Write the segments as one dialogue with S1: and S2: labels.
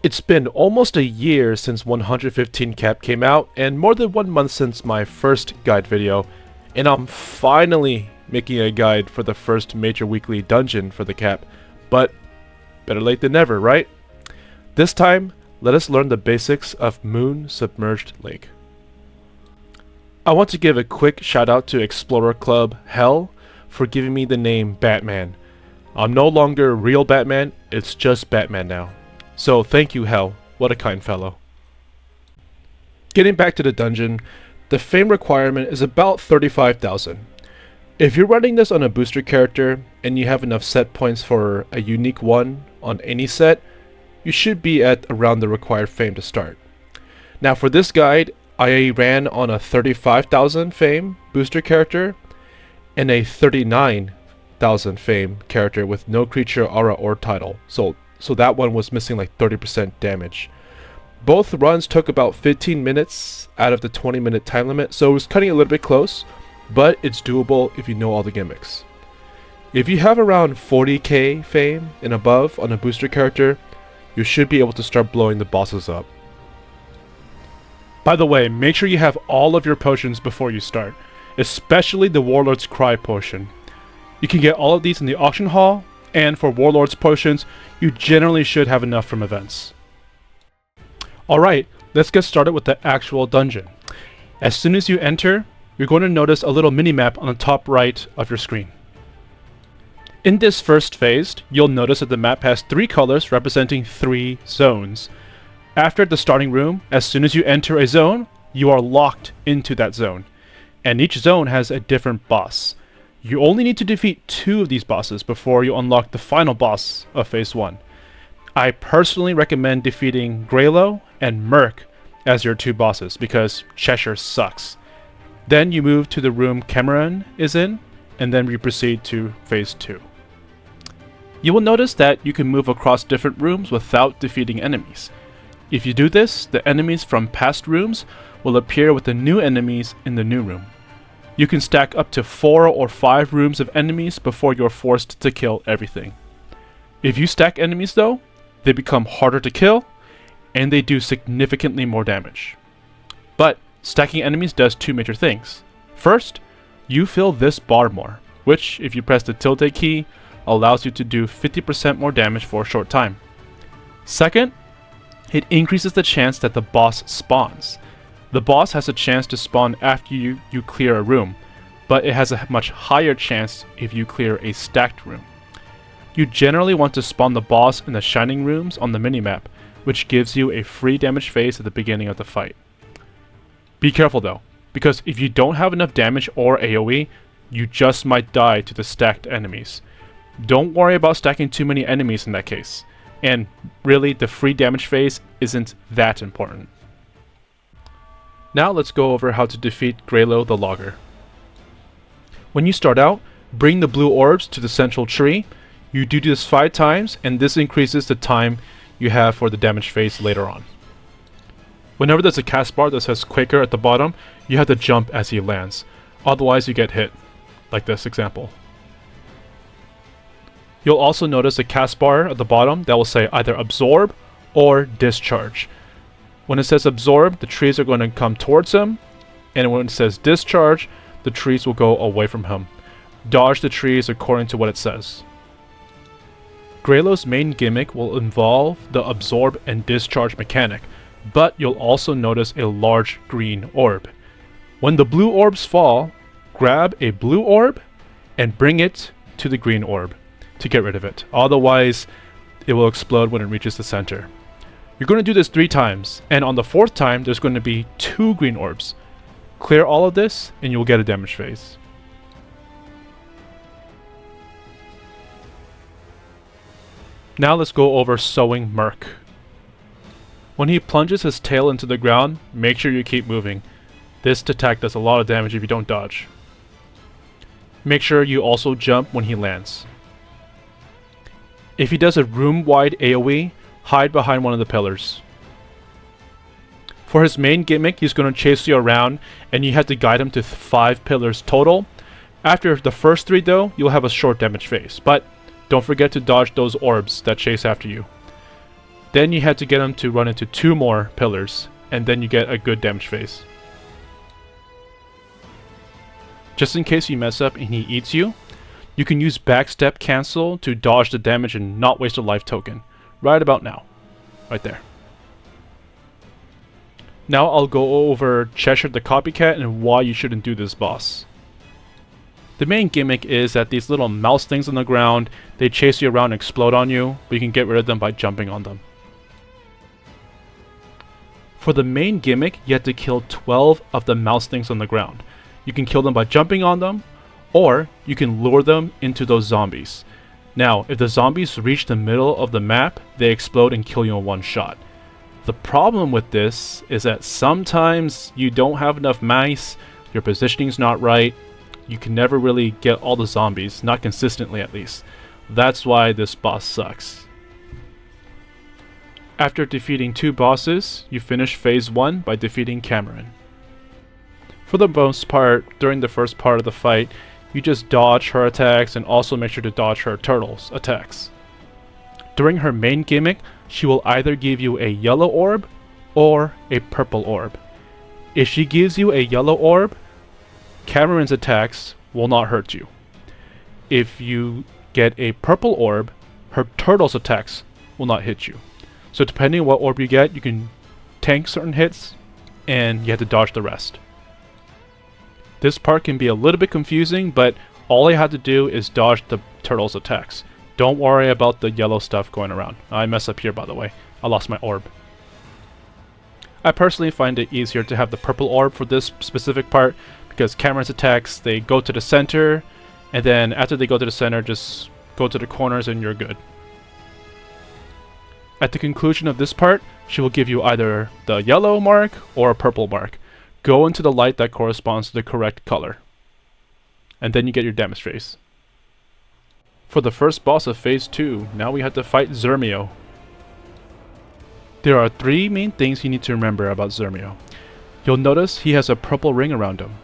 S1: It's been almost a year since 115 Cap came out, and more than 1 month since my first guide video, and I'm finally making a guide for the first major weekly dungeon for the Cap, but better late than never, right? This time, let us learn the basics of Moon-Submerged Lake. I want to give a quick shout out to Explorer Club Hell for giving me the name Batman. I'm no longer real Batman, it's just Batman now. So thank you, Hell. What a kind fellow. Getting back to the dungeon, the fame requirement is about 35,000. If you're running this on a booster character and you have enough set points for a unique one on any set, you should be at around the required fame to start. Now for this guide, I ran on a 35,000 fame booster character and a 39,000 fame character with no creature, aura, or title. So that one was missing like 30% damage. Both runs took about 15 minutes out of the 20-minute time limit, so it was cutting a little bit close, but it's doable if you know all the gimmicks. If you have around 40k fame and above on a booster character, you should be able to start blowing the bosses up. By the way, make sure you have all of your potions before you start, especially the Warlord's Cry potion. You can get all of these in the auction hall, and for Warlord's potions, you generally should have enough from events. Alright, let's get started with the actual dungeon. As soon as you enter, you're going to notice a little mini-map on the top right of your screen. In this first phase, you'll notice that the map has 3 colors representing 3 zones. After the starting room, as soon as you enter a zone, you are locked into that zone. And each zone has a different boss. You only need to defeat 2 of these bosses before you unlock the final boss of Phase 1. I personally recommend defeating Grailo and Murk as your 2 bosses because Cheshire sucks. Then you move to the room Camerin is in, and then we proceed to Phase 2. You will notice that you can move across different rooms without defeating enemies. If you do this, the enemies from past rooms will appear with the new enemies in the new room. You can stack up to 4 or 5 rooms of enemies before you're forced to kill everything. If you stack enemies though, they become harder to kill, and they do significantly more damage. But stacking enemies does 2 major things. First, you fill this bar more, which, if you press the tilde key, allows you to do 50% more damage for a short time. Second, it increases the chance that the boss spawns. The boss has a chance to spawn after you clear a room, but it has a much higher chance if you clear a stacked room. You generally want to spawn the boss in the shining rooms on the minimap, which gives you a free damage phase at the beginning of the fight. Be careful though, because if you don't have enough damage or AoE, you just might die to the stacked enemies. Don't worry about stacking too many enemies in that case, and really the free damage phase isn't that important. Now let's go over how to defeat Grailo the Logger. When you start out, bring the blue orbs to the central tree. You do this 5 times, and this increases the time you have for the damage phase later on. Whenever there's a cast bar that says Quaker at the bottom, you have to jump as he lands. Otherwise you get hit, like this example. You'll also notice a cast bar at the bottom that will say either Absorb or Discharge. When it says Absorb, the trees are going to come towards him, and when it says Discharge, the trees will go away from him. Dodge the trees according to what it says. Grailo's main gimmick will involve the Absorb and Discharge mechanic, but you'll also notice a large green orb. When the blue orbs fall, grab a blue orb and bring it to the green orb to get rid of it. Otherwise, it will explode when it reaches the center. You're going to do this 3 times, and on the 4th time, there's going to be 2 green orbs. Clear all of this, and you'll get a damage phase. Now let's go over Sowing Murk. When he plunges his tail into the ground, make sure you keep moving. This attack does a lot of damage if you don't dodge. Make sure you also jump when he lands. If he does a room-wide AoE, hide behind one of the pillars. For his main gimmick, he's going to chase you around, and you have to guide him to 5 pillars total. After the first 3 though, you'll have a short damage phase, but don't forget to dodge those orbs that chase after you. Then you had to get him to run into 2 more pillars, and then you get a good damage phase. Just in case you mess up and he eats you, you can use backstep cancel to dodge the damage and not waste a life token. Right about now. Right there. Now I'll go over Cheshire the Copycat and why you shouldn't do this boss. The main gimmick is that these little mouse things on the ground, they chase you around and explode on you, but you can get rid of them by jumping on them. For the main gimmick, you have to kill 12 of the mouse things on the ground. You can kill them by jumping on them, or you can lure them into those zombies. Now, if the zombies reach the middle of the map, they explode and kill you in one shot. The problem with this is that sometimes you don't have enough mice, your positioning's not right, you can never really get all the zombies, not consistently at least. That's why this boss sucks. After defeating 2 bosses, you finish phase 1 by defeating Camerin. For the most part, during the first part of the fight, you just dodge her attacks and also make sure to dodge her turtle's attacks. During her main gimmick, she will either give you a yellow orb or a purple orb. If she gives you a yellow orb, Camerin's attacks will not hurt you. If you get a purple orb, her turtle's attacks will not hit you. So depending on what orb you get, you can tank certain hits and you have to dodge the rest. This part can be a little bit confusing, but all I have to do is dodge the turtle's attacks. Don't worry about the yellow stuff going around. I mess up here, by the way. I lost my orb. I personally find it easier to have the purple orb for this specific part because Cameron's attacks, they go to the center, and then after they go to the center, just go to the corners and you're good. At the conclusion of this part, she will give you either the yellow mark or a purple mark. Go into the light that corresponds to the correct color. And then you get your damage phase. For the first boss of phase 2, now we have to fight Zermio. There are 3 main things you need to remember about Zermio. You'll notice he has a purple ring around him.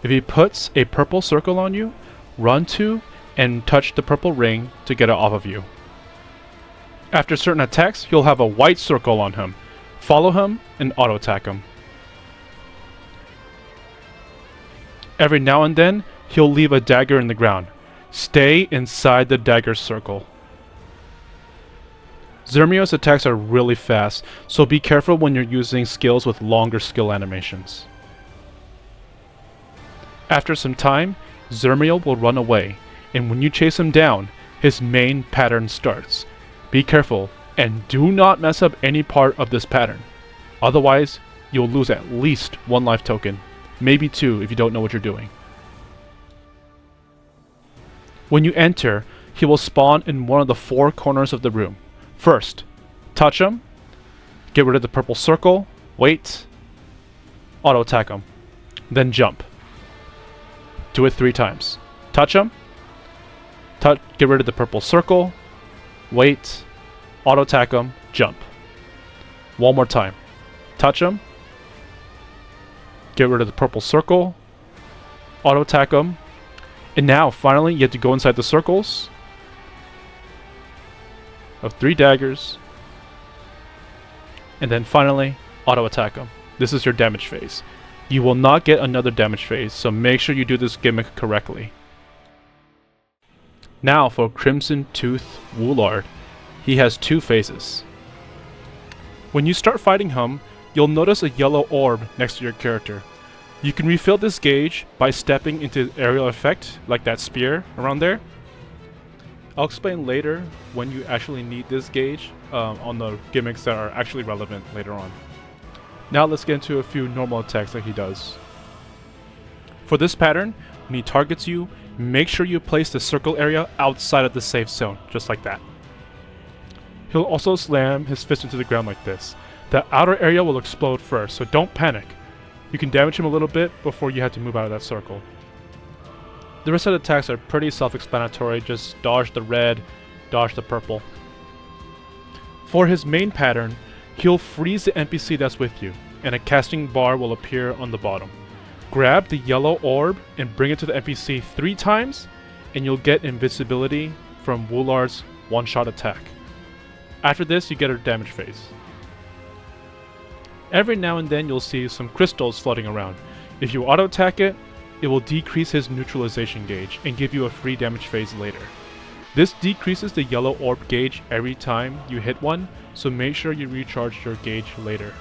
S1: If he puts a purple circle on you, run to and touch the purple ring to get it off of you. After certain attacks, he'll have a white circle on him. Follow him and auto attack him. Every now and then, he'll leave a dagger in the ground. Stay inside the dagger circle. Zermio's attacks are really fast, so be careful when you're using skills with longer skill animations. After some time, Zermio will run away, and when you chase him down, his main pattern starts. Be careful, and do not mess up any part of this pattern. Otherwise, you'll lose at least 1 life token, maybe 2 if you don't know what you're doing. When you enter, he will spawn in one of the 4 corners of the room. First, touch him, get rid of the purple circle, wait, auto attack him, then jump. Do it 3 times. Touch him, get rid of the purple circle, wait, auto attack him, jump. 1 more time. Touch him, get rid of the purple circle, auto attack him, and now finally you have to go inside the circles of 3 daggers, and then finally auto attack him. This is your damage phase. You will not get another damage phase, so make sure you do this gimmick correctly. Now for Crimson Tooth Wulard. He has 2 phases. When you start fighting him, you'll notice a yellow orb next to your character. You can refill this gauge by stepping into aerial effect, like that spear around there. I'll explain later when you actually need this gauge on the gimmicks that are actually relevant later on. Now let's get into a few normal attacks that he does. For this pattern, when he targets you, make sure you place the circle area outside of the safe zone, just like that. He'll also slam his fist into the ground like this. The outer area will explode first, so don't panic. You can damage him a little bit before you have to move out of that circle. The rest of the attacks are pretty self-explanatory, just dodge the red, dodge the purple. For his main pattern, he'll freeze the NPC that's with you, and a casting bar will appear on the bottom. Grab the yellow orb and bring it to the NPC 3 times, and you'll get invisibility from Wulard's one-shot attack. After this, you get a damage phase. Every now and then you'll see some crystals floating around. If you auto attack it, it will decrease his neutralization gauge and give you a free damage phase later. This decreases the yellow orb gauge every time you hit one, so make sure you recharge your gauge later.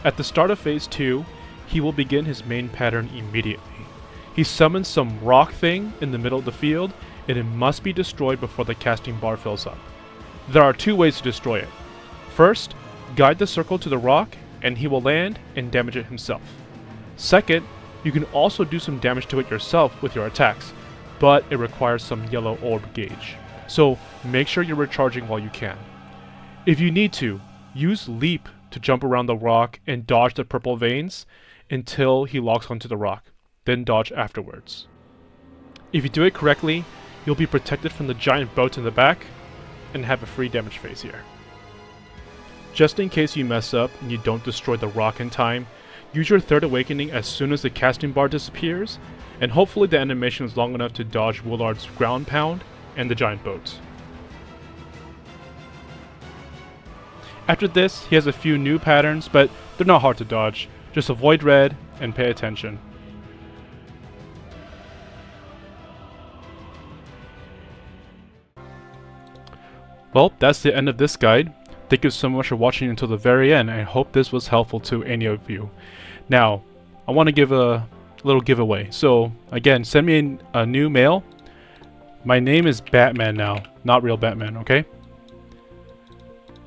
S1: At the start of phase 2, he will begin his main pattern immediately. He summons some rock thing in the middle of the field, and it must be destroyed before the casting bar fills up. There are 2 ways to destroy it. First, guide the circle to the rock, and he will land and damage it himself. Second, you can also do some damage to it yourself with your attacks, but it requires some yellow orb gauge. So make sure you're recharging while you can. If you need to, use leap to jump around the rock and dodge the purple veins until he locks onto the rock, then dodge afterwards. If you do it correctly, you'll be protected from the giant boats in the back and have a free damage phase here. Just in case you mess up and you don't destroy the rock in time, use your third awakening as soon as the casting bar disappears, and hopefully the animation is long enough to dodge Wulard's ground pound and the giant boats. After this, he has a few new patterns, but they're not hard to dodge. Just avoid red and pay attention. Well, that's the end of this guide. Thank you so much for watching until the very end. I hope this was helpful to any of you. Now, I want to give a little giveaway. So, again, send me a new mail. My name is Batman now, not real Batman, okay?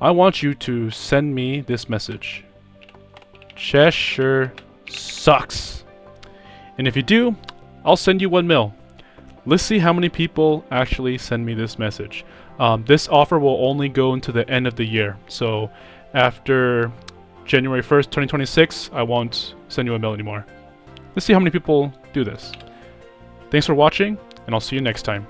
S1: I want you to send me this message. Cheshire sucks. And if you do, I'll send you 1 mil. Let's see how many people actually send me this message. This offer will only go into the end of the year. So after January 1st, 2026, I won't send you 1 mil anymore. Let's see how many people do this. Thanks for watching, and I'll see you next time.